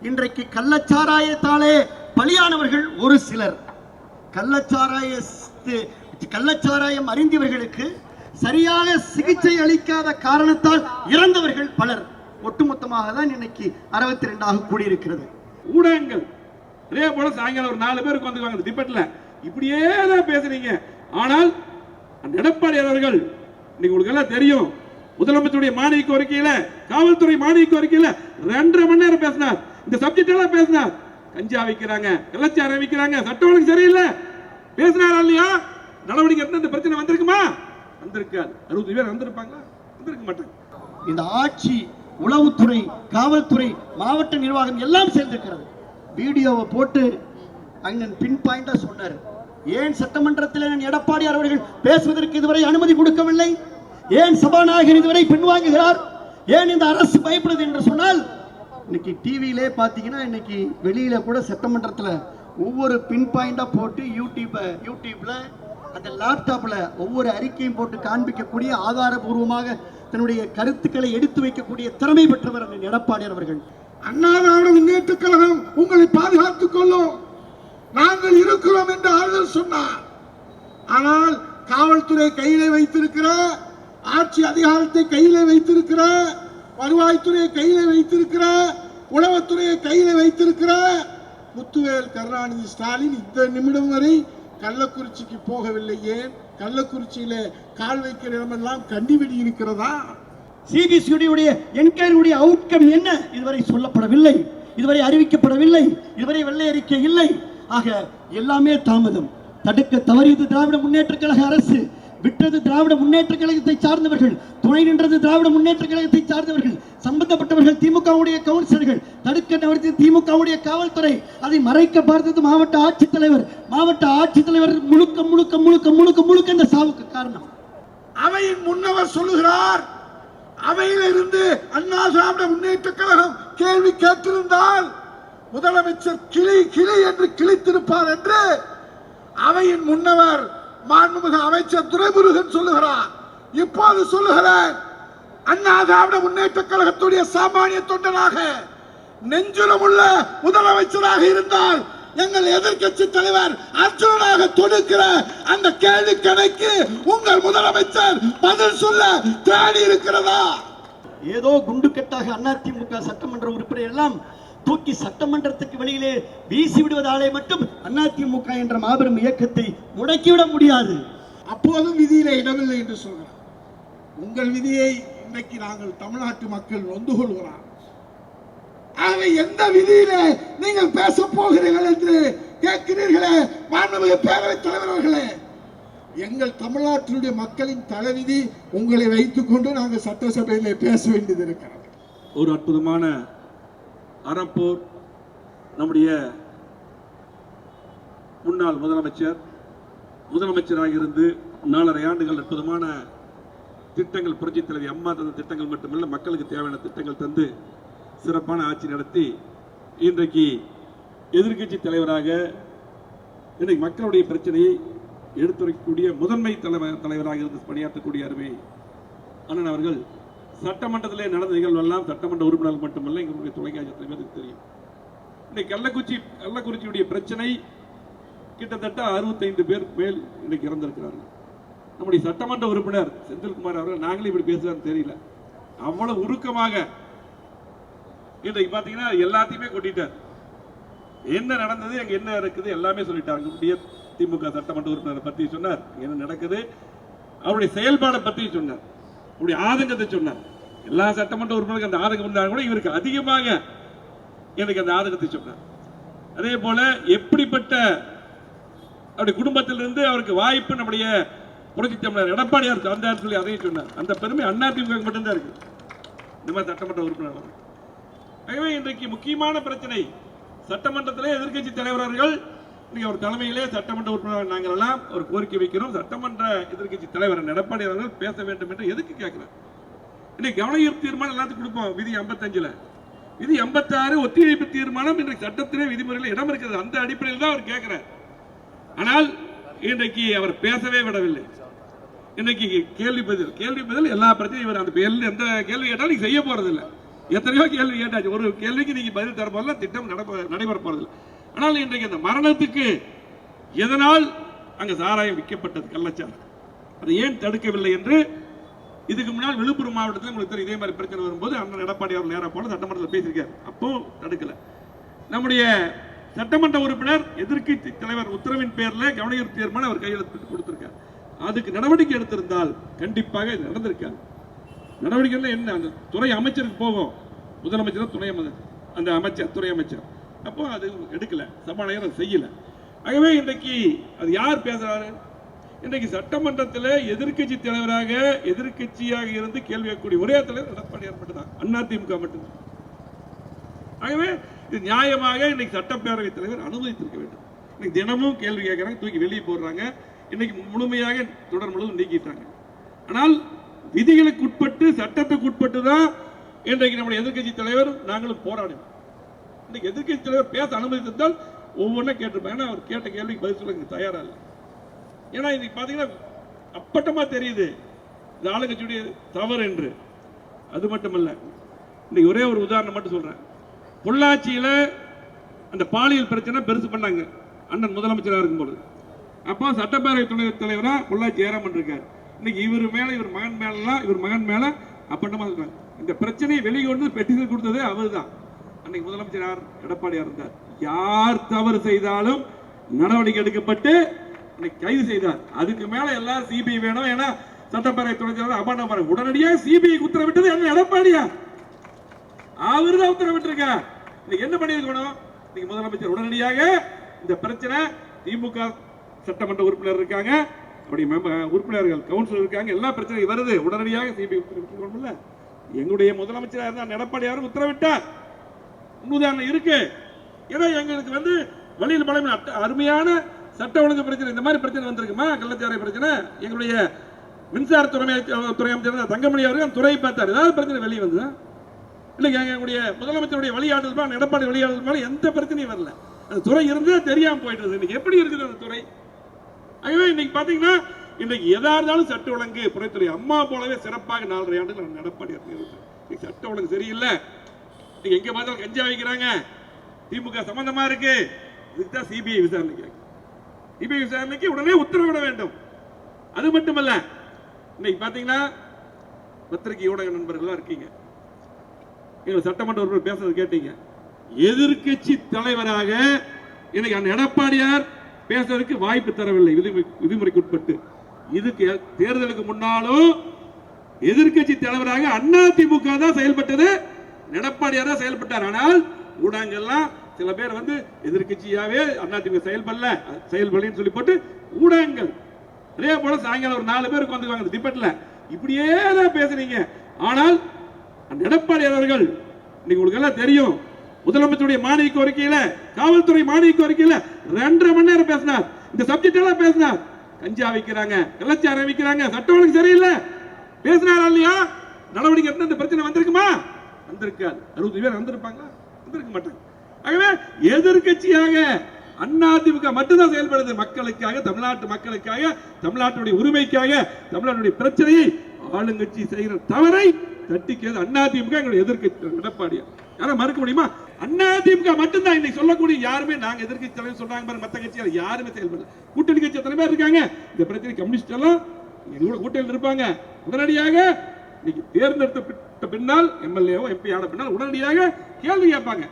இன்றைக்கு கள்ளச்சாராயத்தாலே பலியானவர்கள் ஒரு சிலர். கள்ளச்சாராயம் அறிந்தவர்களுக்கு சரியாக சிகிச்சை அளிக்காத காரணத்தால் இறந்தவர்கள் பலர். ஒட்டுமொத்தமாக தான் இன்னைக்கு 62 கூடியிருக்கிறது. ஊடகங்கள் அதே போல சாயங்காலம் ஒரு 4 பேருக்கு வந்துருவாங்க டிபேட்ல, இப்படியே தான் பேசுறீங்க. ஆனால் அந்த எடப்பாடி அவர்கள் இன்னைக்கு உங்களுக்கு எல்லாம் தெரியும், முதலமைச்சருடைய மானிய கோரிக்கையில, காவல்துறை மானிய கோரிக்கையில 2.5 மணி நேரம் பேசினார். இந்த சப்ஜெக்ட் எல்லாம் பேசினார். கஞ்சா வைக்கிறாங்க, கள்ளச்சாரம் வைக்கிறாங்க, சட்டம் ஒழுங்கு சரியில்லை பேசினாரா இல்லையா? நடவடிக்கை எடுத்து இந்த பிரச்சனை வந்திருக்குமா? வந்திருக்காது. 60 பேர் வந்திருப்பாங்களா? வந்திருக்க மாட்டாங்க. இந்த ஆட்சி, உளவுத்துறை, காவல்துறை, மாவட்ட நிர்வாகம் எல்லாம் சேர்ந்திருக்கிறது. வீடியோவை போட்டு அண்ணன் பின் பாயிண்டா சொன்னார். ஏன் சட்டமன்றத்தில் எடப்பாடியார் அவர்கள் பேசுவதற்கு இதுவரை அனுமதி கொடுக்கவில்லை? ஏன் சபாநாயகர் இதுவரை பின்வாங்குகிறார்? ஏன் இந்த அரசு பயப்படுது என்று சொன்னால், இன்னைக்கு டிவியிலே பார்த்தீங்கன்னா இன்னைக்கு வெளியில கூட சட்டமன்றத்தில் ஒவ்வொரு பின் பாயிண்டா போட்டு யூடியூப்ல அந்த லேப்டாப்ல ஒவ்வொரு அறிக்கையும் போட்டு காண்பிக்கக்கூடிய, ஆதாரபூர்வமாக தன்னுடைய கருத்துக்களை எடுத்து வைக்கக்கூடிய திறமை பெற்றவர் எடப்பாடியார் அவர்கள். அண்ணா திராவிட முன்னேற்றக் கழகம் உங்களை பாதுகாத்துக் கொள்ளும், நாங்கள் இருக்கிறோம் என்று ஆறுதல் சொன்னார். ஆனால் காவல்துறை கையிலே வைத்திருக்கிற, ஆட்சி அதிகாரத்தை கையிலே வைத்திருக்கிற, வருவாய்த்துறையை கையிலே வைத்திருக்கிற, உளவுத்துறையை கையிலே வைத்திருக்கிற முத்துவேல் கருணாநிதி ஸ்டாலின் இந்த நிமிடம் வரை கள்ளக்குறிச்சிக்கு போகவில்லை. ஏன்? கள்ளக்குறிச்சியில கால் வைக்கிற இடமெல்லாம் கண்டிவெடி இருக்கிறதா? சிபிசிஐடியுடைய என்கொயரியுடைய அவுட்கம் என்ன? இதுவரை சொல்லப்படவில்லை, இதுவரை அறிவிக்கப்படவில்லை, இதுவரை வெள்ளை அறிக்கை இல்லை. ஆக எல்லாமே தாமதம். தடுக்க தவறியது திராவிட முன்னேற்ற கழக அரசு, விட்டது திராவிட முன்னேற்ற கழகத்தை சார்ந்தவர்கள், துணை நின்றது திராவிட முன்னேற்ற கழகத்தை சார்ந்தவர்கள், சம்பந்தப்பட்டவர்கள் திமுகவுடைய கவுன்சிலர்கள், தடுக்க தவறியது திமுகவுடைய காவல்துறை, அதை மறைக்க பார்த்தது மாவட்ட ஆட்சித்தலைவர். மாவட்ட ஆட்சித்தலைவர் முழுக்க முழுக்க முழுக்க முழுக்க முழுக்க இந்த சாவுக்கு காரணம். அவையின் முன்னவர் சொல்லுகிறார், அவையிலிருந்து அண்ணா திராவிட முன்னேற்ற கழகம் கேள்வி கேட்டிருந்தால் முதலமைச்சர் கிளி கிளி என்று கிழித்திருப்பார் என்று அவையின் முன்னவர் மாண்புமிகு அமைச்சர் துரைமுருகன் சொல்லுகிறார். இப்போது சொல்லுகிறேன், அண்ணா திராவிட முன்னேற்ற கழகத்துடைய சாமானிய தொண்டனாக, நெஞ்சுரமுள்ள முதலமைச்சராக இருந்தால் எங்கள் எதிர்கட்சி தலைவர் அர்ஜுனாக தொடுக்கிற அந்த கேள்வி கணக்கு உங்கள் முதலமைச்சர் பதில் சொல்ல தேடி இருக்கிறதா? ஏதோ குண்டுக்கட்டாக அதிமுக சட்டமன்ற உறுப்பினர் எல்லாம் தூக்கி சட்டமன்றத்துக்கு வெளியிலே வீசி விடுவதாலே மட்டும் அதிமுக என்ற மாபெரும் இயக்கத்தை முடக்கிவிட முடியாது. அப்போதும் விதியில இடமில்லை என்று சொல்கிறார். உங்கள் விதியை இன்றைக்கு நாங்கள் தமிழ்நாட்டு மக்கள் நொந்து கொள்கிறார். ஆக எந்த விதியில நீங்கள் பேச போகிறீர்கள் என்று கேட்கிறீர்களே மாண்புமிகு பேரவைத் தலைவர்களே, எங்கள் தமிழ்நாட்டினுடைய மக்களின் தலைவிதி உங்களை வைத்துக் கொண்டு நாங்கள் சட்டசபையிலே பேச வேண்டியது இருக்கிறது. ஒரு அற்புதமான அறப்போர் நம்முடைய முன்னாள் முதலமைச்சராக இருந்து 4.5 ஆண்டுகள் அற்புதமான திட்டங்கள், புரட்சி தலைவி அம்மா தந்த திட்டங்கள் மட்டுமல்ல, மக்களுக்கு தேவையான திட்டங்கள் தந்து சிறப்பான ஆட்சி நடத்தி இன்றைக்கு எதிர்கட்சி தலைவராக இன்றைக்கு மக்களுடைய பிரச்சனையை எடுத்துரைக்கக்கூடிய முதன்மை தலைவராக இருந்து பணியாற்றக்கூடிய அருமை அண்ணன் அவர்கள் சட்டமன்றத்திலே நடந்த நிகழ்வு எல்லாம் சட்டமன்ற உறுப்பினர்கள் மட்டுமல்ல, எங்களுடைய தொலைக்காட்சி தலைவருக்கு தெரியும். இன்னைக்கு கள்ளக்குறிச்சியுடைய பிரச்சனை கிட்டத்தட்ட 65 பேர் மேல் இன்னைக்கு இறந்திருக்கிறார்கள். நம்முடைய சட்டமன்ற உறுப்பினர் செந்தில்குமார் அவர்கள் நாங்களே இப்படி பேசுறான்னு தெரியல, அவ்வளவு உருக்கமாக இன்றைக்கு பாத்தீங்கன்னா எல்லாத்தையுமே கொட்டிட்டார். என்ன நடந்தது, அங்க என்ன இருக்குது எல்லாமே சொல்லிட்டாங்க. திமுக சட்டமன்ற உறுப்பினரை பத்தி சொன்னார், என்ன நடக்குது, அவருடைய செயல்பாடை பத்தி சொன்னார், அவருடைய ஆதங்கத்தை சொன்னார். எல்லா சட்டமன்ற உறுப்பினருக்கு அந்த ஆதங்கம் இருந்தாலும் கூட இவருக்கு அதிகமாக எனக்கு அந்த ஆதங்கத்தை சொன்னார். அதே போல எப்படிப்பட்ட அவருடைய குடும்பத்திலிருந்து அவருக்கு வாய்ப்பு நம்முடைய புரட்சி தமிழர் எடப்பாடியார் தந்தார் சொல்லி அதையும் சொன்னார். அந்த பெருமை அதிமுக மட்டும்தான் இருக்கு இந்த மாதிரி சட்டமன்ற உறுப்பினர். ஆகவே இன்றைக்கு முக்கியமான பிரச்சனை சட்டமன்றத்திலே எதிர்கட்சி தலைவர்கள் அவர் தலைமையிலே சட்டமன்ற உறுப்பினர் நாங்கள் எல்லாம் ஒரு கோரிக்கை வைக்கிறோம். சட்டமன்ற எதிர்கட்சி தலைவர் எடப்பாடி அவர்கள் பேச வேண்டும் என்று எதுக்கு கேட்கிறார்? இன்னைக்கு கவன ஈர்ப்பு தீர்மானம் எல்லாத்துக்கும் கொடுப்போம். விதி 55, விதி 56 ஒத்திவைப்பு தீர்மானம் இன்றைக்கு சட்டத்திலே விதிமுறையில் இடம் இருக்கிறது. அந்த அடிப்படையில் தான் அவர் கேட்கிறார். ஆனால் இன்றைக்கு அவர் பேசவே விடவில்லை. இன்னைக்கு கேள்வி பதில் எல்லா பிரச்சனையும் இவர் அந்த எந்த கேள்வி கேட்டாலும் செய்ய போறதில்லை. எத்தனையோ கேள்வி கேட்டாச்சு. ஒரு கேள்விக்கு நீங்க பதில் தர போல திட்டம் நடைபெற போறதில்லை. ஆனால் இன்றைக்கு அந்த மரணத்துக்கு எதனால் அங்க சாராயம் விற்கப்பட்டது, கள்ளச்சாராயம், அதை ஏன் தடுக்கவில்லை என்று இதுக்கு முன்னால் விழுப்புரம் மாவட்டத்தில் உங்களுக்கு தெரியும், இதே மாதிரி பிரச்சனை வரும்போது அண்ணன் எடப்பாடி அவர் நேராக போல சட்டமன்றத்தில் பேசியிருக்காரு. அப்போ தடுக்கல. நம்முடைய சட்டமன்ற உறுப்பினர் எதிர்க்கட்சி தலைவர் உத்தரவின் பேரில் கவனஈர்ப்பு தீர்மானம் அவர் கையெழுத்து கொடுத்திருக்கார். அதுக்கு நடவடிக்கை எடுத்திருந்தால் கண்டிப்பாக இது நடந்திருக்காது. நடவடிக்கை என்ன, அந்த துறை அமைச்சருக்கு போகும், முதலமைச்சர் துணை அமைச்சர், அந்த அமைச்சர் துறை அமைச்சர், அப்போ அது எடுக்கல, சபாநாயகர் செய்யல. ஆகவே இன்றைக்கு அது யார் பேசுறாரு? இன்றைக்கு சட்டமன்றத்தில் எதிர்க்கட்சி தலைவராக எதிர்க்கட்சியாக இருந்து கேள்வி கேட்கக்கூடிய ஒரே தலைவர் எடப்பாடியார் மட்டும்தான், அதிமுக மட்டும்தான். ஆகவே இது நியாயமாக இன்னைக்கு சட்டப்பேரவைத் தலைவர் அனுமதித்திருக்க வேண்டும். இன்னைக்கு தினமும் கேள்வி கேட்கறாங்க, தூக்கி வெளியே போடுறாங்க. இன்னைக்கு முழுமையாக தொடர் முழுவதும் நீக்கிட்டாங்க. ஆனால் விதிகளுக்கு உட்பட்டு சட்டத்துக்கு உட்பட்டு தான் இன்றைக்கு நம்முடைய எதிர்க்கட்சி தலைவர் நாங்களும் போராடுவோம். இன்னைக்கு எதிர்க்கட்சி தலைவர் பேச அனுமதித்திருந்தால் ஒவ்வொன்றும் கேட்டிருப்பாங்க. ஏன்னா அவர் கேட்ட கேள்விக்கு பதில் சொல்ல தயாரா இல்லை. ஏன்னா இன்னைக்கு பாத்தீங்கன்னா அப்பட்டமா தெரியுது இந்த ஆளுங்கட்சியுடைய தவறு என்று. அது மட்டுமல்ல, இன்னைக்கு ஒரே ஒரு உதாரணம் மட்டும் சொல்றேன். பொள்ளாச்சியில அந்த பாலியல் பிரச்சனை பெருசு பண்ணாங்க அண்ணன் முதலமைச்சராக இருக்கும்போது. அப்போ சட்டப்பேரவை துணைத் தலைவரா பொள்ளாச்சி ஏறாம இருக்காரு. இன்னைக்கு இவர் மேல இவர் மகன் மேல அப்பட்டமா இருக்காங்க. இந்த பிரச்சனையை வெளிக்கொண்டு பெட்டிஷன் கொடுத்ததே அவர் தான். அன்னைக்கு முதலமைச்சர் யார்? எடப்பாடியார் இருந்தார். யார் தவறு செய்தாலும் நடவடிக்கை எடுக்கப்பட்டு கைது செய்தார். அதுக்கு மேல எல்லாரும் சிபிஐ வேணும், ஏன்னா சட்டப்பேரவை துணைத் தலைவர் அபாண்டம் உடனடியாக சிபிஐ உத்தரவிட்டது என்ன? எடப்பாடியா அவர் தான் உத்தரவிட்டிருக்கார். என்ன பண்ணிருக்கணும்? இன்னைக்கு முதலமைச்சர் உடனடியாக இந்த பிரச்சனை, திமுக சட்டமன்ற உறுப்பினர் இருக்காங்க, அப்படி உறுப்பினர்கள் கவுன்சிலர் இருக்காங்க, எல்லா பிரச்சனையும் வருது, உடனடியாக சிபிஐ உத்தரவிட்டு எங்களுடைய முதலமைச்சராக இருந்தால் எடப்பாடியாரும் உத்தரவிட்டார். உதாரணம் இருக்கு. ஏன்னா எங்களுக்கு வழியில் பலம் அருமையான சட்ட ஒழுங்கு பிரச்சனை, இந்த மாதிரி பிரச்சனை வந்திருக்குமா? கள்ளச்சாராய பிரச்சனை. எங்களுடைய மின்சாரத்துறை அமைச்சர் தங்கமணி அவர்கள் துறையை பார்த்தார். ஏதாவது பிரச்சனை வெளியே வந்து இல்லைங்க, எங்களுடைய முதலமைச்சருடைய வழியாடல் எடப்பாடி வழியாடல் மேல எந்த பிரச்சனையும் வரல. அந்த துறை இருந்தே தெரியாம போயிட்டு இன்னைக்கு எப்படி இருக்குது அந்த துறை? ஆகவே இன்னைக்கு பாத்தீங்கன்னா இன்னைக்கு எதா இருந்தாலும் சட்ட ஒழுங்கு புறத்துறை அம்மா போலவே சிறப்பாக 4.5 ஆண்டுகள் எடப்பாடி சட்ட ஒழுங்கு சரியில்லை. எங்க பார்த்தாலும் கஞ்சா வைக்கிறாங்க, திமுக சம்பந்தமா இருக்கு. இதுதான் சிபிஐ விசாரணைக்கு. சிபிஐ விசாரணைக்கு உடனே உத்தரவிட வேண்டும். அது மட்டுமல்ல, இன்னைக்கு பாத்தீங்கன்னா பத்திரிகை ஊடக நண்பர்களா இருக்கீங்க, எங்க சட்டமன்ற உறுப்பினர் பேசுறது கேட்டீங்க. எதிர்க்கட்சி தலைவராக இன்னைக்கு அந்த எடப்பாடியார் பேசுறதுக்கு வாய்ப்பு தரவில்லை விதிமுறைக்கு உட்பட்டு. இதுக்கு தேர்தலுக்கு முன்னாலும் எதிர்க்கட்சி தலைவராக அதிமுக தான் செயல்பட்டது, எடப்பாடியார் தான் செயல்பட்டார். ஆனால் ஊடகங்கள்லாம் சில பேர் எதிர்க்கட்சியாவே அதிமுக செயல்படலன்னு சொல்லி போட்டு ஊடகங்கள் அதே போல சாயங்காலம் ஒரு 4 பேர் உட்கார்ந்துக்குவாங்க டிபேட்ல, இப்படியே தான் பேசுறீங்க. ஆனால் அந்த எடப்பாடியார் அவர்கள் இன்னைக்கு உங்களுக்கு எல்லாம் தெரியும், முதலமைச்சருடைய மானிய கோரிக்கையில, காவல்துறை மானிய கோரிக்கையில 2.5 மணி நேரம் பேசினார். இந்த சப்ஜெக்ட் எல்லாம் பேசினார். கஞ்சா வைக்கிறாங்க, கள்ளச்சாராயம் வைக்கிறாங்க, சட்ட ஒழுங்கு சரியில்லை பேசினாரா இல்லையா? நடவடிக்கை எடுத்து இந்த பிரச்சனை வந்திருக்குமா? வந்திருக்காது. 60 பேர் வந்திருப்பாங்களா? வந்திருக்க மாட்டாங்க. ஆகவே எதிர்க்கட்சியாக அதிமுக மட்டும்தான் செயல்படுது. மக்களுக்காக, தமிழ்நாட்டு மக்களுக்காக, தமிழ்நாட்டுடைய உரிமைக்காக, தமிழ்நாட்டுடைய பிரச்சனையை ஆளுங்கட்சி செய்கிற தவறை தட்டிக்கிறது அதிமுக. எங்களுடைய எதிர்க்கட்சி எடப்பாடியார் யாரும் மறுக்க முடியுமா? அதிமுக மட்டும்தான் இன்னைக்கு சொல்லக்கூடிய. யாருமே நாங்க எதிர்க்கட்சி தலைவர் சொல்றாங்க பாருங்க, மற்ற கட்சியால யாருமே செயல்படல. கூட்டணி கட்சி எத்தனை பேர் இருக்காங்க? இந்த பிரச்சனை கம்யூனிஸ்ட் எல்லாம் எங்களோட கூட்டணியில் இருப்பாங்க. உடனடியாக இன்னைக்கு தேர்ந்தெடுத்த பின்னால் எம்எல்ஏவோ எம்பி ஆன பின்னால் உடனடியாக கேள்வி கேட்பாங்க.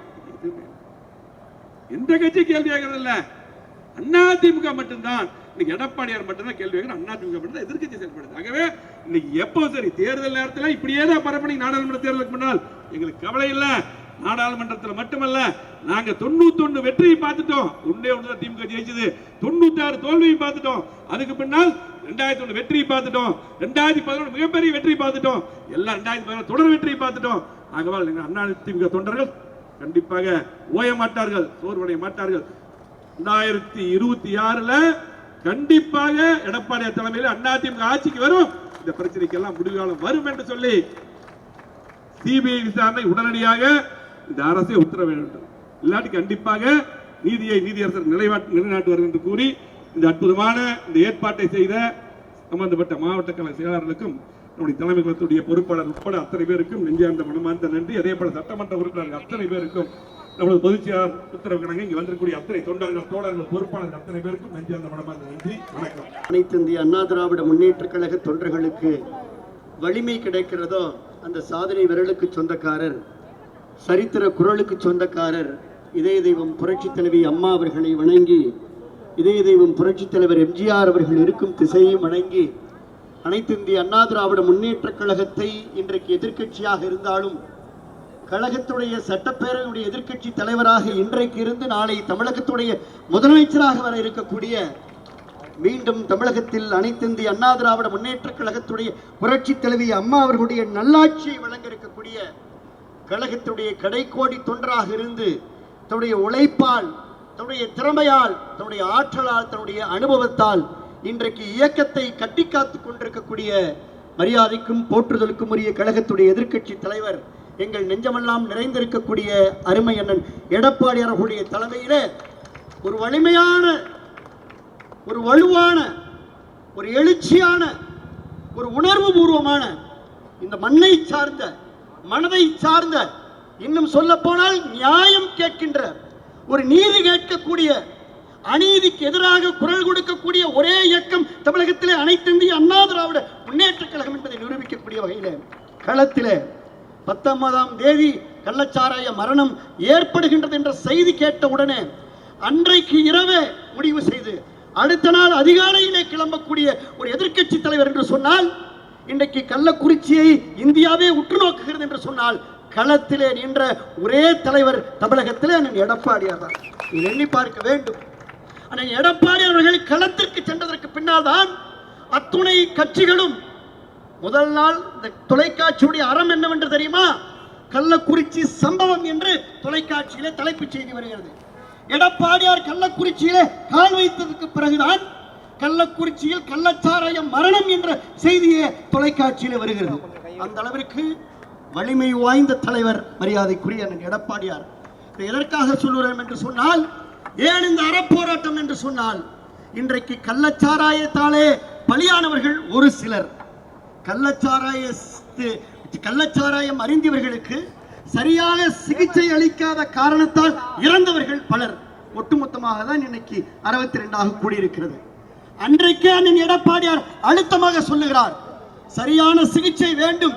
எந்த கட்சி கேள்வி கேட்கறது இல்ல, அதிமுக மட்டும்தான். இன்னைக்கு எடப்பாடியார் மட்டும்தான் கேள்வி கேட்கணும், அதிமுக மட்டும்தான் எதிர்க்கட்சி செயல்படுது. ஆகவே இன்னைக்கு எப்போ சரி தேர்தல் நேரத்தில் இப்படியே தான் பரப்பணி. நாடாளுமன்ற தேர்தலுக்கு முன்னால் எங்களுக்கு கவலை இல்லை. நாடாளுமன்றத்தில் மட்டுமல்ல, நாங்க 91 வெற்றியை பார்த்துட்டோம். 1 தான் திமுக ஜெயிச்சது, 96 தோல்வியை பார்த்துட்டோம். அதுக்கு பின்னால் 2001 வெற்றியை பார்த்துட்டோம், 2011 மிகப்பெரிய வெற்றியை பார்த்துட்டோம், எல்லாம் 2011 தொடர் வெற்றியை பார்த்துட்டோம். ஆகவே அதிமுக தொண்டர்கள் கண்டிப்பாக ஓய மாட்டார்கள், சோர்வடைய மாட்டார்கள். 2026 கண்டிப்பாக எடப்பாடியார் தலைமையில் அதிமுக ஆட்சிக்கு வரும். இந்த பிரச்சனைக்கு எல்லாம் முடிவு காலம் வரும் என்று சொல்லி சிபிஐ விசாரணை உடனடியாக இந்த அரசை உத்தரவு வேண்டும். இல்லாட்டி கண்டிப்பாக நீதியரசர் நிலைநாட்டுவார் என்று கூறி இந்த அற்புதமான இந்த ஏற்பாட்டை செய்த சம்பந்தப்பட்ட மாவட்ட கழக செயலாளர்களுக்கும் நம்முடைய தலைமை கழகத்துடைய பொறுப்பாளர் உட்பட அத்தனை பேருக்கும் நெஞ்சார்ந்த மனமார்ந்த நன்றி. அதே போல சட்டமன்ற உறுப்பினர்கள் அத்தனை பேருக்கும், நமது பொதுச்செயலாளர் உத்தரவு கிணங்க இங்கு வந்திருக்கக்கூடிய அத்தனை தொண்டர்கள், தோழர்கள், பொறுப்பாளர்கள் அத்தனை பேருக்கும் நெஞ்சார்ந்த மனமார்ந்த நன்றி. வணக்கம். அனைத்து இந்திய அண்ணா திராவிட முன்னேற்ற கழக தொண்டர்களுக்கு வலிமை கிடைக்கிறதோ அந்த சாதனை விரலுக்கு சொந்தக்காரர், சரித்திர குரலுக்கு சொந்தக்காரர் இதய தெய்வம் புரட்சி தலைவி அம்மா அவர்களை வணங்கி, இதய தெய்வம் புரட்சி தலைவர் எம்ஜிஆர் அவர்கள் இருக்கும் திசையை வணங்கி, அனைத்து இந்திய அண்ணா திராவிட முன்னேற்ற கழகத்தை இன்றைக்கு எதிர்க்கட்சியாக இருந்தாலும் கழகத்துடைய சட்டப்பேரவையுடைய எதிர்க்கட்சி தலைவராக இன்றைக்கு இருந்து நாளை தமிழகத்துடைய முதலமைச்சராக வர இருக்கக்கூடிய, மீண்டும் தமிழகத்தில் அனைத்து இந்திய அண்ணா திராவிட முன்னேற்ற கழகத்துடைய புரட்சி தலைவி அம்மா அவர்களுடைய நல்லாட்சியை வழங்க இருக்கக்கூடிய கழகத்துடைய கடைக்கோடி தொண்டராக இருந்து தன்னுடைய உழைப்பால், தன்னுடைய திறமையால், தன்னுடைய ஆற்றலால், தன்னுடைய அனுபவத்தால் இன்றைக்கு இயக்கத்தை கட்டி காத்துக் கொண்டிருக்கக்கூடிய மரியாதைக்கும் போற்றுதலுக்கும் உரிய கழகத்துடைய எதிர்க்கட்சி தலைவர், எங்கள் நெஞ்சமெல்லாம் நிறைந்திருக்கக்கூடிய அருமை அண்ணன் எடப்பாடி அவர்களுடைய தலைமையிலே ஒரு வலிமையான, ஒரு வலுவான, ஒரு எழுச்சியான, ஒரு உணர்வு பூர்வமான, இந்த மண்ணை சார்ந்த, மனதை சார்ந்த, இன்னும் சொல்ல போனால் நியாயம் கேட்கின்ற, ஒரு நீதி கேட்கக்கூடிய, அநீதிக்கு எதிராக குரல் கொடுக்கக்கூடிய ஒரே இயக்கம் தமிழகத்திலே அனைத்து இந்திய அண்ணா திராவிட முன்னேற்ற கழகம் என்பதை நிரூபிக்கக்கூடிய வகையில் களத்திலே 19ஆம் தேதி கள்ளச்சாராய மரணம் ஏற்படுகின்றது என்ற செய்தி கேட்ட உடனே அன்றைக்கு இரவே முடிவு செய்து அடுத்த நாள் அதிகாலையிலே கிளம்பக்கூடிய ஒரு எதிர்க்கட்சி தலைவர் என்று சொன்னால், இன்றைக்கு கள்ளக்குறிச்சியை இந்தியாவே உற்று நோக்குகிறது என்று சொன்னால், களத்திலே நின்ற ஒரே தலைவர் தமிழகத்திலே அண்ணன் எடப்பாடியார் தான். எண்ணி பார்க்க வேண்டும். அண்ணன் எடப்பாடி அவர்கள் களத்திற்கு சென்றதற்கு பின்னால் தான் அத்துணை கட்சிகளும், முதல் நாள் இந்த தொலைக்காட்சியுடைய அறம் என்னவென்று தெரியுமா? கள்ளக்குறிச்சி சம்பவம் என்று தொலைக்காட்சியிலே தலைப்புச் செய்தி வருகிறது. எடப்பாடியார் கள்ளக்குறிச்சியிலே கால் வைத்ததற்கு பிறகுதான் கள்ளக்குறிச்சியில் கள்ளச்சாராய மரணம் என்ற செய்தியே தொலைக்காட்சியிலே வருகிறது. அந்த அளவிற்கு வலிமை வாய்ந்த தலைவர் மரியாதைக்குரிய எடப்பாடியார். எதற்காக சொல்லுறேன் என்று சொன்னால், ஏன் இந்த அறப்போராட்டம் என்று சொன்னால், இன்றைக்கு கள்ளச்சாராயத்தாலே பலியானவர்கள் ஒரு சிலர், கள்ளச்சாராயம் அறிந்தவர்களுக்கு சரியாக சிகிச்சை அளிக்காத காரணத்தால் இறந்தவர்கள் பலர். ஒட்டுமொத்தமாக தான் இன்னைக்கு 62 கூடியிருக்கிறது. அன்றைக்கே அண்ணன் எடப்பாடியார் அழுத்தமாக சொல்லுகிறார், சரியான சிகிச்சை வேண்டும்,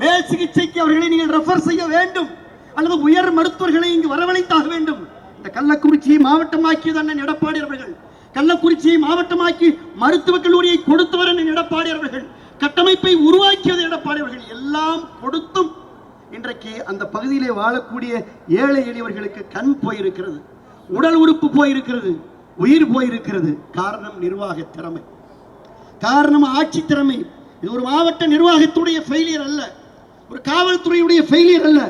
மேல் சிகிச்சைக்கு அவர்களை நீங்கள் ரெஃபர் செய்ய வேண்டும், அல்லது உயர் மருத்துவர்களை இங்கு வரவழைத்தாக வேண்டும். இந்த கள்ளக்குறிச்சியை மாவட்டமாக்கியது அண்ணன் எடப்பாடி அவர்கள். கள்ளக்குறிச்சியை மாவட்டமாக்கி மருத்துவக் கல்லூரியை கொடுத்தவர் அண்ணன் எடப்பாடி அவர்கள். கட்டமைப்பை உருவாக்கியது எடப்பாடி அவர்கள். எல்லாம் கொடுத்தும் இன்றைக்கு அந்த பகுதியிலே வாழக்கூடிய ஏழை எளியவர்களுக்கு கண் போயிருக்கிறது, உடல் உறுப்பு போயிருக்கிறது, உயிர் போயிருக்கிறது. காரணம் நிர்வாக திறமை, காரணம் ஆட்சி திறமை. இது ஒரு மாவட்ட நிர்வாகத்துடைய ஃபெயிலியர் அல்ல, ஒரு காவல்துறையுடைய ஃபெயிலியர் அல்ல,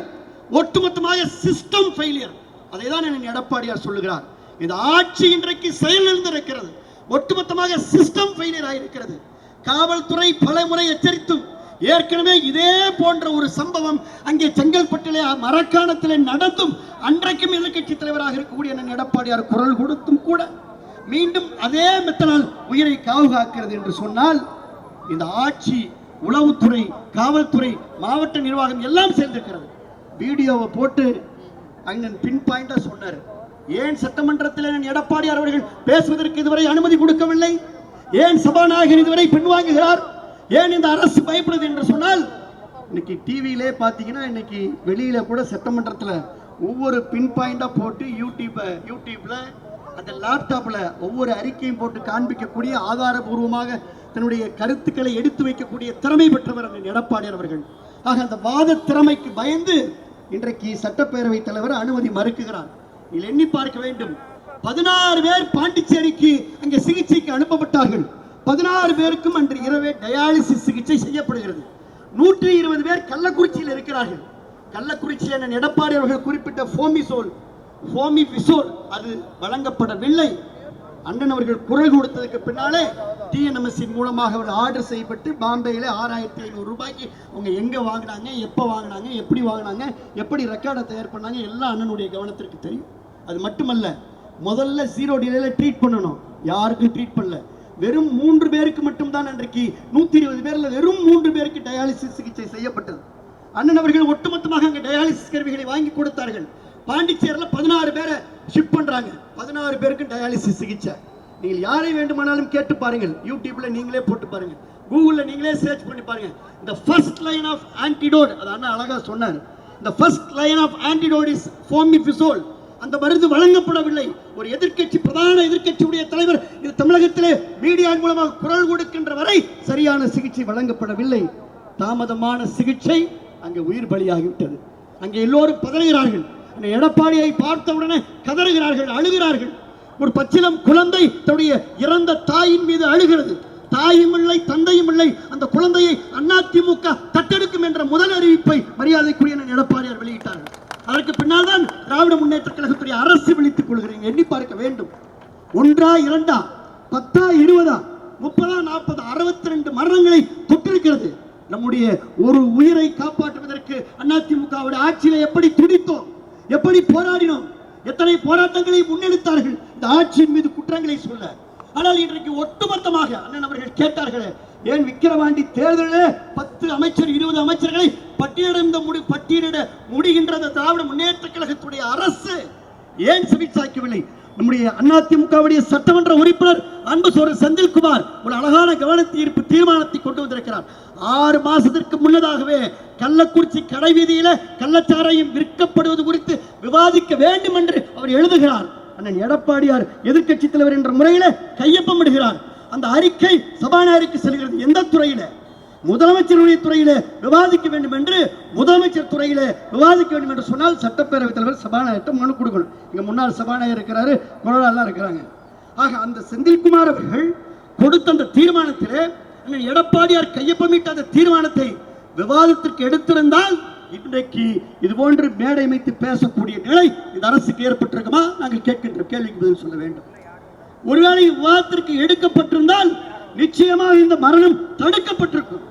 ஒட்டுமொத்தமாக சிஸ்டம் ஃபெயிலியர். அதை தான் என் எடப்பாடியார் சொல்லுகிறார். இந்த ஆட்சி இன்றைக்கு செயலிழந்திருக்கிறது, ஒட்டுமொத்தமாக சிஸ்டம் ஃபெயிலியர் ஆயிருக்கிறது. காவல்துறை பல முறை எச்சரித்தும், ஏற்கனவே இதே போன்ற ஒரு சம்பவம் அங்கே செங்கல்பட்டிலே மரக்காணத்திலே நடந்தும் அன்றைக்கும் எதிர்க்கட்சி தலைவராக இருக்கக்கூடிய எடப்பாடியார் குரல் கொடுத்தும் கூட மீண்டும் அதே மெத்தனால் உயிரை காவு காக்கிறது என்று சொன்னால், இந்த ஆட்சி, உளவுத்துறை, காவல்துறை, மாவட்ட நிர்வாகம் எல்லாம் சேர்ந்திருக்கிறது. வீடியோவை போட்டு அண்ணன் பின் பாயிண்டா சொன்னார், ஏன் சட்டமன்றத்தில் எடப்பாடியார் அவர்கள் பேசுவதற்கு இதுவரை அனுமதி கொடுக்கவில்லை, ஏன் சபாநாயகர் இதுவரை பின்வாங்குகிறார், ஏன் இந்த அரசு பயப்படுது என்று சொன்னால், இன்னைக்கு டிவியிலே பார்த்தீங்கன்னா இன்னைக்கு வெளியில கூட சட்டமன்றத்தில் ஒவ்வொரு பின் பாயிண்டா போட்டு யூடியூப்ல அந்த லேப்டாப்ல ஒவ்வொரு அறிக்கையும் போட்டு காண்பிக்கக்கூடிய, ஆதாரபூர்வமாக தன்னுடைய கருத்துக்களை எடுத்து வைக்கக்கூடிய திறமை பெற்றவர் எடப்பாடியார் அவர்கள். ஆக அந்த வாத திறமைக்கு பயந்து இன்றைக்கு சட்டப்பேரவை தலைவர் அனுமதி மறுக்குகிறார். நீங்கள் எண்ணி பார்க்க வேண்டும், 16 பேர் பாண்டிச்சேரிக்கு அங்கே சிகிச்சைக்கு அனுப்பப்பட்டார்கள். 16 பேருக்கும் அன்று இரவே டயாலிசிஸ் சிகிச்சை செய்யப்படுகிறது. 120 பேர் கள்ளக்குறிச்சியில் இருக்கிறார்கள். கள்ளக்குறிச்சியில் எடப்பாடி அவர்கள் குறிப்பிட்ட ஃபோமிபிசோல் அது வழங்கப்படவில்லை. அண்ணன் அவர்கள் குரல் கொடுத்ததுக்கு பின்னாலே டிஎன்எம்எஸ்சி மூலமாக அவர் ஆர்டர் செய்யப்பட்டு பாம்பேயில 6500 ரூபாய்க்கு அவங்க எங்க வாங்கினாங்க, எப்போ வாங்கினாங்க, எப்படி வாங்கினாங்க, எப்படி ரெக்கார்டை தயார் பண்ணாங்க, எல்லாம் அண்ணனுடைய கவனத்திற்கு தெரியும். அது மட்டுமல்ல, முதல்ல 0 டிலேல ட்ரீட் பண்ணணும், யாருக்கும் ட்ரீட் பண்ணல. வெறும் 3 பேருக்கு மட்டும்தான் அன்றைக்கு 120 பேர்ல வெறும் 3 பேருக்கு டயாலிசிஸ் சிகிச்சை செய்யப்பட்டது. அண்ணன் அவர்கள் ஒட்டுமொத்தமாக அங்க டயாலிசிஸ் கருவிகளை வாங்கி கொடுத்தார்கள். பாண்டிச்சேரியில் 16 பேரை ஷிப் பண்றாங்க. 16 பேருக்கு டயாலிசிஸ் சிகிச்சை. நீங்கள் யாரை வேண்டுமானாலும் கேட்டு பாருங்கள், யூடியூப்ல நீங்களே போட்டு பாருங்க, கூகுள்ல நீங்களே சர்ச் பண்ணி பாருங்க. இந்த ஃபர்ஸ்ட் லைன் ஆஃப் ஆன்டிடோட், அது அண்ணா அழகா சொன்னார். இந்த first line of antidote is fomepizole. அந்த மருந்து வழங்கப்படவில்லை. ஒரு எதிர்க்கட்சி, பிரதான எதிர்க்கட்சியுடைய தலைவர் இது தமிழகத்திலே மீடியா மூலமாக குரல் கொடுக்கின்ற வரை சரியான சிகிச்சை வழங்கப்படவில்லை. தாமதமான சிகிச்சை அங்கே உயிர் பலியாகிவிட்டது. அங்கே எல்லோரும் பதறுகிறார்கள். அந்த எடப்பாடியை பார்த்தவுடனே கதறுகிறார்கள், அழுகிறார்கள். ஒரு பச்சிலம் குழந்தை தன்னுடைய இறந்த தாயின் மீது அழுகிறது. தாயும் இல்லை, தந்தையும் இல்லை. அந்த குழந்தையை அதிமுக தத்தெடுக்கும் என்ற முதல் அறிவிப்பை மரியாதைக்குரிய எடப்பாடியார் வெளியிட்டார்கள். அதற்கு பின்னால் தான் திராவிட முன்னேற்ற கழகத்துடைய அரசு விழித்துக் கொள்கிறீங்க. எண்ணி பார்க்க வேண்டும். 1 2 10 20 30 40 62 மரணங்களை தொட்டிருக்கிறது. நம்முடைய ஒரு உயிரை காப்பாற்றுவதற்கு அதிமுகவுடைய ஆட்சியில எப்படி துடித்தோம், எப்படி போராடினோம், எத்தனை போராட்டங்களை முன்னெடுத்தார்கள் இந்த ஆட்சியின் மீது குற்றங்களை சொல்ல. ஆனால் இன்றைக்கு ஒட்டுமொத்தமாக அண்ணன் அவர்கள் கேட்டார்களே, ஏன் விக்கிரவாண்டி தேர்தலில் 10 அமைச்சர் 20 அமைச்சர்களை பட்டியலிட முடிகின்ற திராவிட முன்னேற்ற கழகத்துடைய அரசு ஏன் செவிச்சாய்க்கவில்லை? நம்முடைய அதிமுகவுடைய சட்டமன்ற உறுப்பினர் அன்பு சோழர் செந்தில்குமார் ஒரு அழகான கவனத்தீர்ப்பு தீர்மானத்தை கொண்டு வந்திருக்கிறார். 6 மாசத்திற்கு முன்னதாகவே கள்ளக்குறிச்சி கடைவீதியில கள்ளச்சாராயம் விற்கப்படுவது குறித்து விவாதிக்க வேண்டும் என்று அவர் எழுதுகிறார். அண்ணன் எடப்பாடியார் எதிர்க்கட்சி தலைவர் என்ற முறையில கையொப்பமிடுகிறார். அந்த அறிக்கை சபாநாயகருக்கு செல்கிறது. எந்த துறையில? முதலமைச்சருடைய துறையில விவாதிக்க வேண்டும் என்று, முதலமைச்சர் துறையில விவாதிக்க வேண்டும் என்று சொன்னால் சட்டப்பேரவைத் தலைவர் சபாநாயகர்கிட்ட மனு கொடுக்கணும். இங்க முன்னாள் சபாநாயகர் இருக்கிறாரு, கொரோனா இருக்கிறாங்க. ஆக அந்த செந்தில்குமார் அவர்கள் கொடுத்த அந்த தீர்மானத்திலே அண்ணன் எடப்பாடியார் கையொப்பமிட்ட அந்த தீர்மானத்தை விவாதத்திற்கு எடுத்திருந்தால் இன்றைக்கு இது போன்று மேடை அமைத்து பேசக்கூடிய நிலை இந்த அரசுக்கு ஏற்பட்டிருக்குமா? நாங்கள் கேட்கின்ற கேள்விக்கு பதில் சொல்ல வேண்டும். ஒருவேளை விவாதத்திற்கு எடுக்கப்பட்டிருந்தால் நிச்சயமாக இந்த மரணம் தடுக்கப்பட்டிருக்கும்.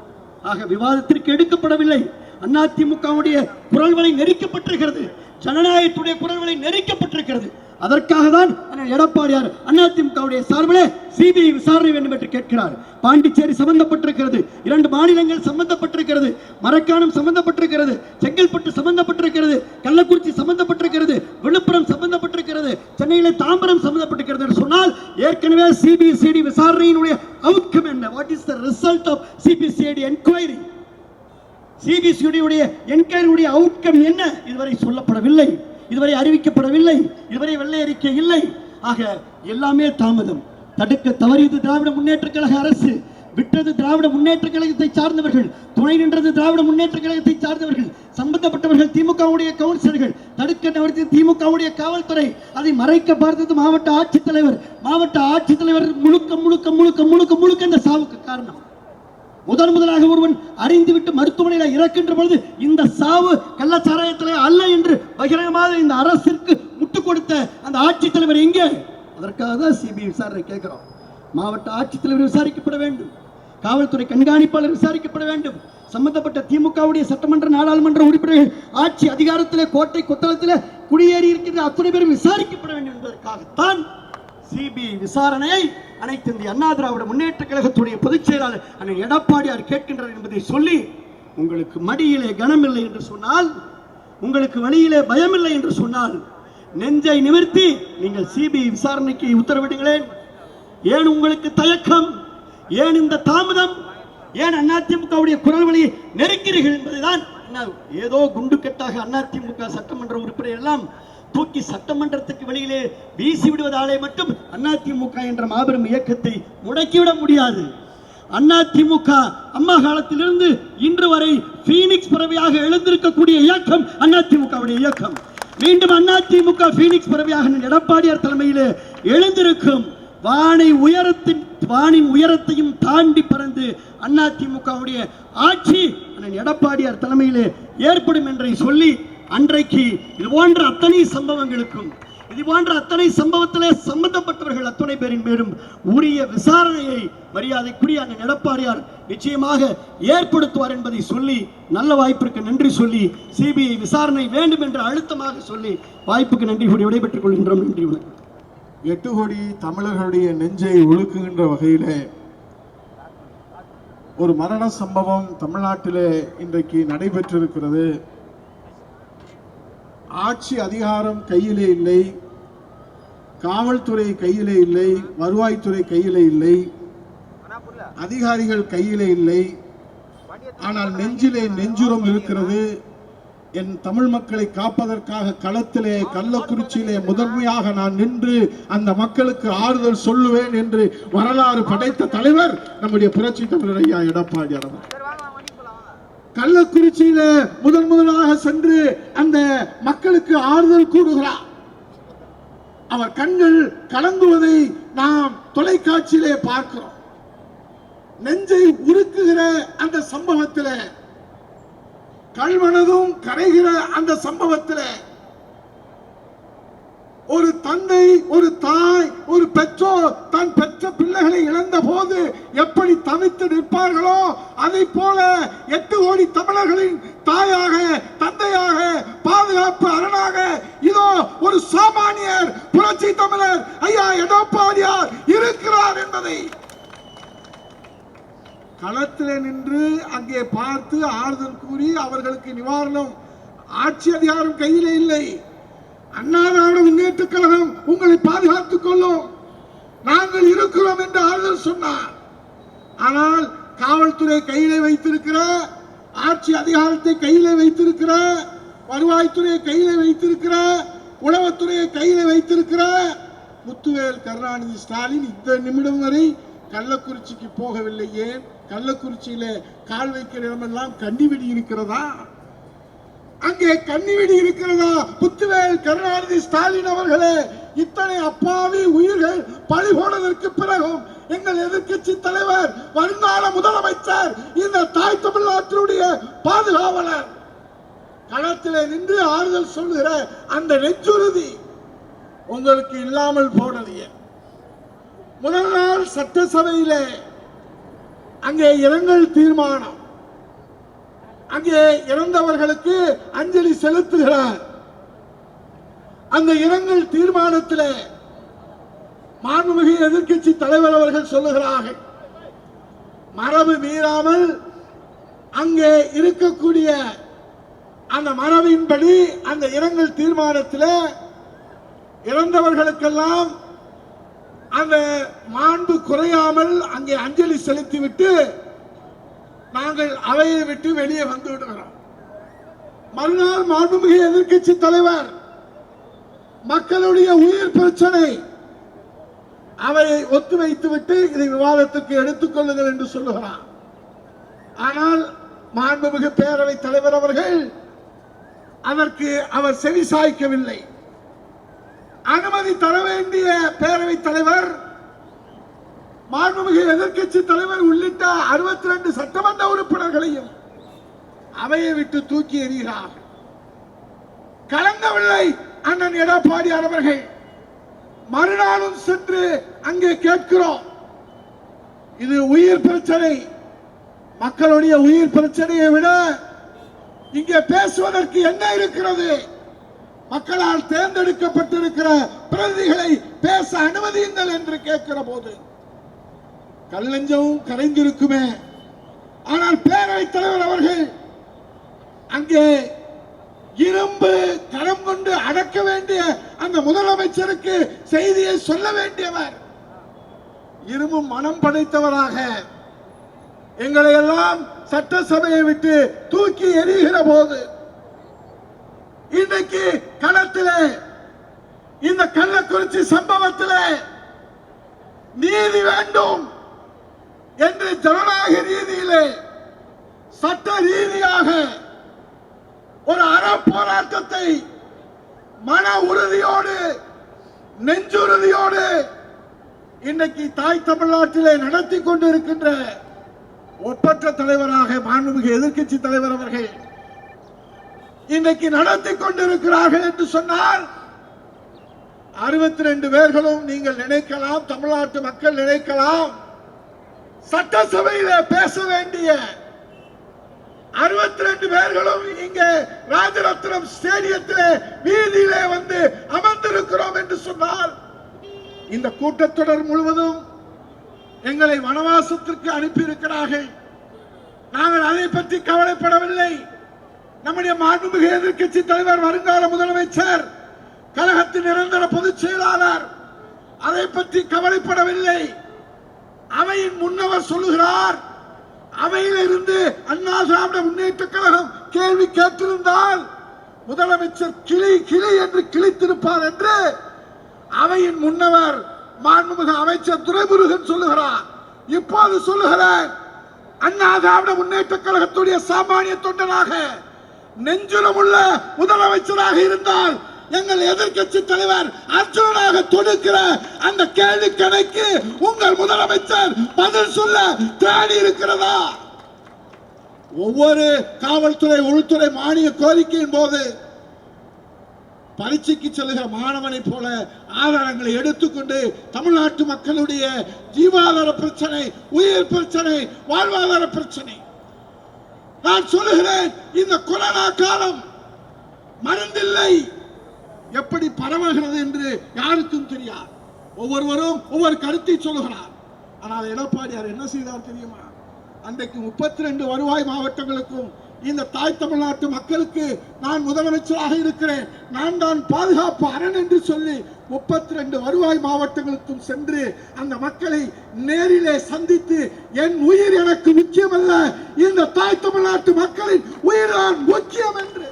ஆக விவாதத்திற்கு எடுக்கப்படவில்லை. அதிமுகவுடைய குரல்களை நெரிக்கப்பட்டிருக்கிறது, ஜனநாயகத்துடைய குரல்களை நெரிக்கப்பட்டிருக்கிறது. அதற்காக தான் எடப்பாடியார் அதிமுகவுடைய சார்பிலே சிபிஐ விசாரணை வேண்டும் என்று கேட்கிறார். பாண்டிச்சேரி சம்பந்தப்பட்டிருக்கிறது, 2 மாநிலங்கள் சம்பந்தப்பட்டிருக்கிறது, மரக்காணம் சம்பந்தப்பட்டிருக்கிறது, செங்கல்பட்டு சம்பந்தப்பட்டிருக்கிறது, கள்ளக்குறிச்சி சம்பந்தப்பட்டிருக்கிறது, விழுப்புரம் சம்பந்தப்பட்டிருக்கிறது, சென்னையில தாம்பரம் சம்பந்தப்பட்டிருக்கிறது என்று சொன்னால் ஏற்கனவே சிபிசிஐடி விசாரணையினுடைய அவுட்கம் என்ன? What is the result of CBCID enquiry? சிபிசிஐடி என்கொயரியுடைய அவுட்கம் என்ன? இதுவரை சொல்லப்படவில்லை, இதுவரை அறிவிக்கப்படவில்லை, இதுவரை வெள்ளை அறிக்கை இல்லை. ஆக எல்லாமே தாமதம். தடுக்க தவறியது திராவிட முன்னேற்ற கழக அரசு, விட்டது திராவிட முன்னேற்ற கழகத்தை சார்ந்தவர்கள், துணை நின்றது திராவிட முன்னேற்ற கழகத்தை சார்ந்தவர்கள், சம்பந்தப்பட்டவர்கள் திமுகவுடைய கவுன்சிலர்கள், தடுக்க தவறியது திமுகவுடைய காவல்துறை, அதை மறைக்க பார்த்தது மாவட்ட ஆட்சித்தலைவர். மாவட்ட ஆட்சித்தலைவர் முழுக்க முழுக்க முழுக்க முழுக்க முழுக்க இந்த சாவுக்கு காரணம். முதலாக ஒருவன் அறிந்துவிட்டு மருத்துவமனையில் இறக்கின்ற பொழுது இந்த சாவு கள்ளச்சாராயத்திலே அல்ல என்று பகிரங்கமாக இந்த அரசிற்கு முட்டுக் கொடுத்த அந்த ஆட்சித்தலைவர் எங்கே? அதற்காக தான் சிபிஐ விசாரணை கேட்கிறோம். மாவட்ட ஆட்சித்தலைவர் விசாரிக்கப்பட வேண்டும், காவல்துறை கண்காணிப்பாளர் விசாரிக்கப்பட வேண்டும், சம்பந்தப்பட்ட திமுகவுடைய சட்டமன்ற நாடாளுமன்ற உறுப்பினர்கள் ஆட்சி அதிகாரத்திலே கோட்டை கொத்தளத்திலே குடியேறி இருக்கின்ற அத்தனை பேரும் விசாரிக்கப்பட வேண்டும் என்பதற்காகத்தான் சிபிஐ விசாரணையை அனைத்து இந்திய அண்ணா திராவிட முன்னேற்ற கழகத்துடைய பொதுச் செயலாளர் அண்ணன் எடப்பாடியார் கேட்கின்றார் என்பதை சொல்லி, உங்களுக்கு மடியிலே கனமில்லை என்று சொன்னால், உங்களுக்கு வழியிலே பயமில்லை என்று சொன்னால் நெஞ்சை நிமிர்த்தி நீங்கள் சிபிஐ விசாரணைக்கு உத்தரவிடுங்களேன். ஏன் உங்களுக்கு தயக்கம்? ஏன் இந்த தாமதம்? ஏன் அதிமுகவுடைய குரல் வழியை நெருக்கிறீர்கள் என்பதுதான். ஏதோ குண்டுக்கட்டாக அதிமுக சட்டமன்ற உறுப்பினர் எல்லாம் தூக்கி சட்டமன்றத்துக்கு வெளியிலே வீசி விடுவதாலே மட்டும் அதிமுக என்ற மாபெரும் இயக்கத்தை முடக்கிவிட முடியாது. அதிமுக அம்மா காலத்திலிருந்து இன்று வரை பீனிக்ஸ் பறவையாக எழுந்திருக்கக்கூடிய இயக்கம் அதிமுகவுடைய இயக்கம். மீண்டும் அதிமுக பீனிக்ஸ் பறவையாக எடப்பாடியார் தலைமையிலே எழுந்திருக்கும். வானின் உயரத்தையும் தாண்டி பறந்து அதிமுகவுடைய ஆட்சி எடப்பாடியார் தலைமையிலே ஏற்படும் என்றை சொல்லி, அன்றைக்கு இது போன்ற அத்தனை சம்பவங்களுக்கும், இது போன்ற அத்தனை சம்பவத்திலே சம்பந்தப்பட்டவர்கள் அத்தனை பேரின் பேரும் உரிய விசாரணையை மரியாதைக்குரிய அண்ணன் எடப்பாடியார் நிச்சயமாக ஏற்படுத்துவார் என்பதை சொல்லி, நல்ல வாய்ப்பிற்கு நன்றி சொல்லி, சிபிஐ விசாரணை வேண்டும் என்று அழுத்தமாக சொல்லி வாய்ப்புக்கு நன்றி கூறி விடைபெற்றுக் கொள்கின்றோம். நன்றி, வணக்கம். 8 கோடி தமிழர்களுடைய நெஞ்சை உழுக்குகின்ற வகையிலே ஒரு மரண சம்பவம் தமிழ்நாட்டிலே இன்றைக்கு நடைபெற்றிருக்கிறது. ஆட்சி அதிகாரம் கையிலே இல்லை, காவல்துறை கையிலே இல்லை, வருவாய்த்துறை கையிலே இல்லை, அதிகாரிகள் கையிலே இல்லை. ஆனால் நெஞ்சிலே நெஞ்சுரம் இருக்கிறது. என் தமிழ் மக்களை காப்பதற்காக களத்திலே கள்ளக்குறிச்சியிலே முதன்மையாக நான் நின்று அந்த மக்களுக்கு ஆறுதல் சொல்லுவேன் என்று வரலாறு படைத்த தலைவர் நம்முடைய புரட்சி தமிழர் ஐயா எடப்பாடி அவர்கள். கள்ளக்குறிச்சியிலே முதலாக சென்று அந்த மக்களுக்கு ஆறுதல் கூறுகிறார். அவர் கண்கள் கலங்குவதை நாம் தொலைக்காட்சியிலே பார்க்கிறோம். நெஞ்சை உருக்குகிற அந்த சம்பவத்திலே, கல்மனதும் கரைகிற அந்த சம்பவத்தில் ஒரு தந்தை, ஒரு தாய், ஒரு பெற்றோர் தன் பெற்ற பிள்ளைகளை இழந்த போது எப்படி தவித்து நிற்பார்களோ அதை போல 8 கோடி தமிழர்களின் தாயாக, தந்தையாக, பாதுகாப்பு அரணாக இதோ ஒரு சாமானியர் புரட்சி தமிழர் ஐயா எடப்பாடியார் இருக்கிறார் என்பதை களத்திலே நின்று அங்கே பார்த்து ஆறுதல் கூறி அவர்களுக்கு நிவாரணம். ஆட்சி அதிகாரம் கையிலே இல்லை. அண்ணா திராவிட முன்னேற்ற கழகம் உங்களை பாதுகாத்துக் கொள்ளும், நாங்கள் இருக்கிறோம் என்று ஆறுதல் சொன்னார். ஆனால் காவல்துறை கையிலே வைத்திருக்கிற, ஆட்சி அதிகாரத்தை கையிலே வைத்திருக்கிற, வருவாய்த்துறையை கையிலே வைத்திருக்கிற, உளவுத்துறையை கையிலே வைத்திருக்கிற முத்துவேல் கருணாநிதி ஸ்டாலின் இந்த நிமிடம் வரை கள்ளக்குறிச்சிக்கு போகவில்லை. ஏன்? கள்ளக்குறிச்சியில கால் வைக்கிற இடமெல்லாம் கன்னிவெடி இருக்கிறதா? அங்கே கன்னிவெடி இருக்கிறதா? முத்துவேல் கருணாநிதி ஸ்டாலின் அவர்களே, இத்தனை அப்பாவி உயிர்கள் பழி போனதற்கு பிறகும் எங்கள் எதிர்க்கட்சி தலைவர், வருங்கால முதலமைச்சர், இந்த தாய் தமிழ்நாட்டினுடைய பாதுகாவலர் களத்திலே நின்று ஆறுதல் சொல்லுகிற அந்த நெஞ்சுறுதி உங்களுக்கு இல்லாமல் போனது. முதல் நாள் சட்டசபையிலே அங்கே இரங்கல் தீர்மானம், அங்கே இறந்தவர்களுக்கு அஞ்சலி செலுத்துகிறார். அந்த இரங்கல் தீர்மானத்தில் மாண்புமிகு எதிர்க்கட்சி தலைவர் அவர்கள் சொல்லுகிறார்கள், மரபு மீறாமல் அங்கே இருக்கக்கூடிய அந்த மரபின்படி அந்த இரங்கல் தீர்மானத்தில் இறந்தவர்களுக்கெல்லாம் அந்த மாண்பு குறையாமல் அங்கே அஞ்சலி செலுத்திவிட்டு நாங்கள் அவையை விட்டு வெளியே வந்து விடுகிறோம். மறுநாள் மாண்புமிகு எதிர்க்கட்சி தலைவர் மக்களுடைய உயிர் பிரச்சனை அவையை ஒத்து வைத்துவிட்டு இதை விவாதத்துக்கு எடுத்துக் கொள்ளுங்கள் என்று சொல்லுகிறார். ஆனால் மாண்புமிகு பேரவைத் தலைவர் அவர்கள் அதற்கு அவர் செவி சாய்க்கவில்லை. அனுமதி தர வேண்டிய பேரவைத் தலைவர், மாண்புமிகு எதிர்க்கட்சி தலைவர் உள்ளிட்ட 62 சட்டமன்ற உறுப்பினர்களையும் அவையை விட்டு தூக்கி எறிகிறார். கலங்கவில்லை அண்ணன் எடப்பாடியார் அவர்கள். மறுநாளும் சென்று அங்கே கேட்கிறோம், இது உயிர் பிரச்சனை, மக்களுடைய உயிர் பிரச்சனையை விட இங்கே பேசுவதற்கு என்ன இருக்கிறது? மக்களால் தேர்ந்தெடுக்கப்பட்டிருக்கிற பிரதிகளை பேச அனுமதியுங்கள் என்று கேட்கிற போது கல்லஞ்சமும் கரைந்திருக்குமே. ஆனால் பேரவைத் தலைவர் அவர்கள் அங்கே இரும்பு கரம் கொண்டு அடக்க வேண்டிய அந்த முதலமைச்சருக்கு செய்தியை சொல்ல வேண்டியவர் இரும்பு மனம் படைத்தவராக எங்களை எல்லாம் சட்டசபையை விட்டு தூக்கி எறிகிற போது இன்றைக்கு களத்திலே இந்த கள்ளக்குறிச்சி சம்பவத்திலே நீதி வேண்டும் என்று ஜனநாயக ரீதியிலே சட்ட ரீதியாக ஒரு அற போராட்டத்தை மன உறுதியோடு நெஞ்சுறுதியோடு இன்றைக்கு தாய் தமிழ்நாட்டிலே நடத்தி கொண்டிருக்கின்ற ஒப்பற்ற தலைவராக மாண்புமிகு எதிர்க்கட்சி தலைவர் அவர்கள் இன்றைக்கு நடத்தி கொண்டிருக்கிறார்கள் என்று சொன்னால் 62 பேர்களும் நீங்கள் நினைக்கலாம், தமிழ்நாட்டு மக்கள் நினைக்கலாம், சட்டசபையிலே பேச வேண்டிய 62 பேர்களும் இங்கே ராஜரத்னம் ஸ்டேடியத்திலே வீதியிலே வந்து அமர்ந்திருக்கிறோம் என்று சொன்னால் இந்த கூட்டத்தொடர் முழுவதும் எங்களை வனவாசத்திற்கு அனுப்பியிருக்கிறார்கள். நாங்கள் அதை பற்றி கவலைப்படவில்லை. நம்முடைய மாண்புமிகு எதிர்க்கட்சி தலைவர், வருங்கால முதலமைச்சர், கழகத்தின் நிரந்தர பொதுச் செயலாளர் அதை பற்றி கவலைப்படவில்லை. அவையின் முன்னவர் சொல்லுகிறார், அவையில் இருந்து அண்ணா திராவிட முன்னேற்ற கழகம் கேள்வி கேட்டிருந்தால் முதலமைச்சர் கிளி கிளி என்று கிழித்திருப்பார் என்று அவையின் முன்னவர் மாண்புமிகு அமைச்சர் துரைமுருகன் சொல்லுகிறார். இப்போது சொல்லுகிறேன், அண்ணா திராவிட முன்னேற்ற கழகத்துடைய சாமானிய தொண்டனாக நெஞ்சுரமுள்ள முதலமைச்சராக இருந்தால் எங்கள் எதிர்க்கட்சி தலைவர் அர்ஜுனாக தொடுக்கிற அந்த கேள்வி கணக்கு உங்கள் முதலமைச்சர் பதில் சொல்ல தேடி இருக்கிறதா? ஒவ்வொரு காவல்துறை, உள்துறை மானிய கோரிக்கையின் போது பரீட்சைக்கு செல்லுகிற மாணவனை போல ஆதாரங்களை எடுத்துக்கொண்டு தமிழ்நாட்டு மக்களுடைய ஜீவாதார பிரச்சனை, உயிர் பிரச்சனை, வாழ்வாதார பிரச்சனை, நான் சொல்லுகிறேன், இந்த கொரோனா காலம் மருந்தில்லை, எப்படி பரவுகிறது என்று யாருக்கும் தெரியாது. ஒவ்வொருவரும் ஒவ்வொரு கருத்தை சொல்லுகிறார். ஆனால் எடப்பாடியார் என்ன செய்தார் தெரியுமா? அன்றைக்கு 32 வருவாய் மாவட்டங்களுக்கும் இந்த தாய் தமிழ்நாட்டு மக்களுக்கு நான் முதலமைச்சராக இருக்கிறேன், நான் தான் பாதுகாப்பு அரண் என்று சொல்லி 32 வருவாய் மாவட்டங்களுக்கும் சென்று அந்த மக்களை நேரிலே சந்தித்து என் உயிர் எனக்கு முக்கியமல்ல, இந்த தாய் தமிழ்நாட்டு மக்களின் உயிர் தான் முக்கியம் என்று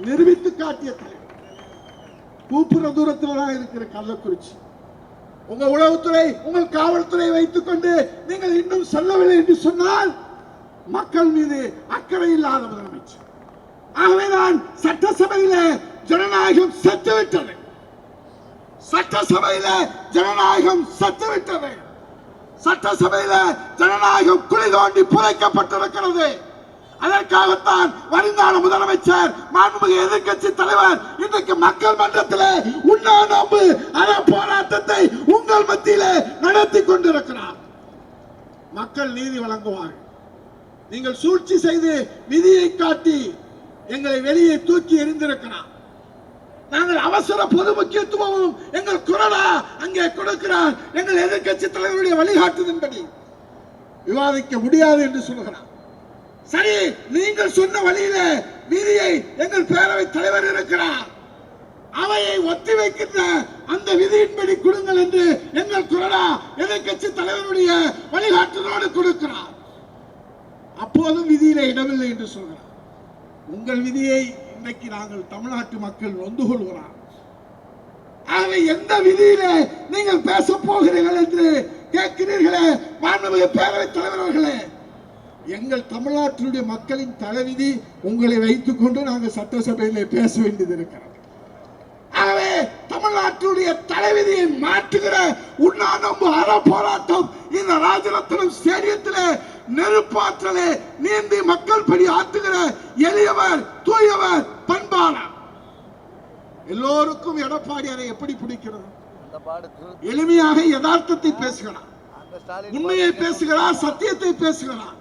நிரூபித்து காட்டிய தலைவர். கூப்புற தூரத்தில் தான் இருக்கிற கள்ளக்குறிச்சி. உங்க உளவுத்துறை, உங்கள் காவல்துறை வைத்துக் கொண்டு நீங்கள் இன்னும் செல்லவில்லை என்று சொன்னால் மக்கள் மீது அக்கறை இல்லாத முதலமைச்சர். ஆகவேதான் சட்டசபையில ஜனநாயகம் செத்துவிட்டது. சட்டசபையில ஜனநாயகம் செத்துவிட்டது. சட்டசபையில ஜனநாயகம் குழி தோண்டி புதைக்கப்பட்டிருக்கிறது. அதற்காகத்தான் வருங்கால முதலமைச்சர், மாண்புமிகு எதிர்க்கட்சி தலைவர் இன்றைக்கு மக்கள் மன்றத்தில் உண்ணாநோன்பு அற போராட்டத்தை உங்கள் மத்தியிலே நடத்தி கொண்டிருக்கிறார். மக்கள் நீதி வழங்குவார்கள். நீங்கள் சூழ்ச்சி செய்து விதியை காட்டி எங்களை வெளியே தூக்கி எறிந்திருக்கிறார். நாங்கள் அவசர பொது முக்கியத்துவமும் எங்கள் குரலா அங்கே கொடுக்கிறார். எங்கள் எதிர்க்கட்சி தலைவருடைய வழிகாட்டுதன்படி விவாதிக்க முடியாது என்று சொல்லுகிறார். சரி, நீங்கள் சொன்ன வழியில விதியை எங்கள் பேரவை தலைவர் இருக்கிறார், அவையை ஒத்தி வைக்கின்ற அந்த விதியின்படி கொடுங்கள் என்று எங்கள் குரலா எதிர்க்கட்சி தலைவருடைய வழிகாட்டுதலோடு கொடுக்கிறார். அப்போதும் விதியில இடமில்லை என்று சொல்கிறார். உங்கள் விதியை இன்றைக்கு நாங்கள் தமிழ்நாட்டு மக்கள் நொந்து கொள்கிறார். ஆகவே எந்த விதியில நீங்கள் பேச போகிறீர்கள் என்று கேட்கிறீர்களே மாண்புமிகு பேரவைத் தலைவர்களே, எங்கள் தமிழ்நாட்டினுடைய மக்களின் தலைவிதி உங்களை வைத்துக் கொண்டு நாங்கள் சட்டசபையிலே பேச வேண்டியது இருக்கிறது. ஆகவே தமிழ்நாட்டுடைய தலைவிதியை மாற்றுகிற உண்ணாநோன்பு அற போராட்டம் இந்த ராஜரத்னம் ஸ்டேடியத்திலே நெருப்பாற்றலே நீந்தி மக்கள் படி ஆற்றுகிற எளியவர், தூயவர், பண்பாளர் எல்லோருக்கும் எடப்பாடியாரை எப்படி பிடிக்கிறது? எளிமையாக யதார்த்தத்தை பேசுகிறார், உண்மையை பேசுகிறார், சத்தியத்தை பேசுகிறார்.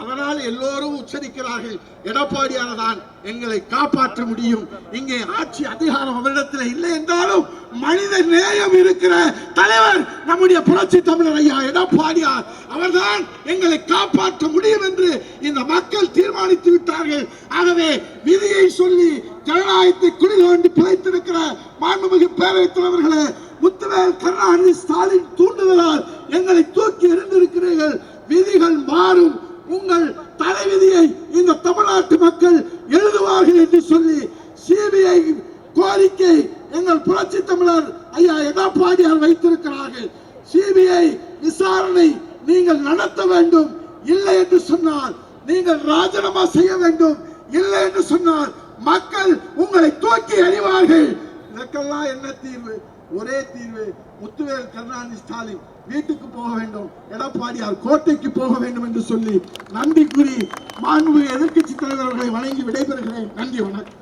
அதனால் எல்லோரும் உச்சரிக்கிறார்கள், எடப்பாடியார் தான் எங்களை காப்பாற்ற முடியும். இங்கே ஆட்சி அதிகாரம் அவரிடத்தில் இல்லை என்றாலும் மனித நேயம் இருக்கிற தலைவர் நம்முடைய புரட்சி தமிழர் ஐயா எடப்பாடியார் அவர்தான் எங்களை காப்பாற்ற முடியும் என்று இந்த மக்கள் தீர்மானித்து விட்டார்கள். ஆகவே விதியை சொல்லி ஜனநாயகத்தை குழி தோண்டி புதைத்திருக்கிற மாண்புமிகு பேரவைத் தலைவர்களே, முத்துவேல் கருணாநிதி ஸ்டாலின் தூண்டுதலால் எங்களை தூக்கி எறிந்திருக்கிறீர்கள். விதிகள் மாறும், உங்கள் தலைவிதியை இந்த தமிழ்நாட்டு மக்கள் எழுதுவார்கள் என்று சொல்லி சிபிஐ கோரிக்கை எங்கள் புரட்சி தமிழர் ஐயா எடப்பாடியார் வைத்திருக்கிறார்கள். சிபிஐ விசாரணை நீங்கள் நடத்த வேண்டும். இல்லை என்று சொன்னால் நீங்கள் ராஜினாமா செய்ய வேண்டும். இல்லை என்று சொன்னால் மக்கள் உங்களை தூக்கி எறிவார்கள். இதற்கெல்லாம் என்ன தீர்வு? ஒரே தீர்வு, முத்துவேல் கருணாநிதி ஸ்டாலின் வீட்டுக்கு போக வேண்டும், எடப்பாடியார் கோட்டைக்கு போக வேண்டும் என்று சொல்லி நன்றி கூறி மாண்புமிகு எதிர்க்கட்சி தலைவர்களை வணங்கி விடைபெறுகிறேன். நன்றி, வணக்கம்.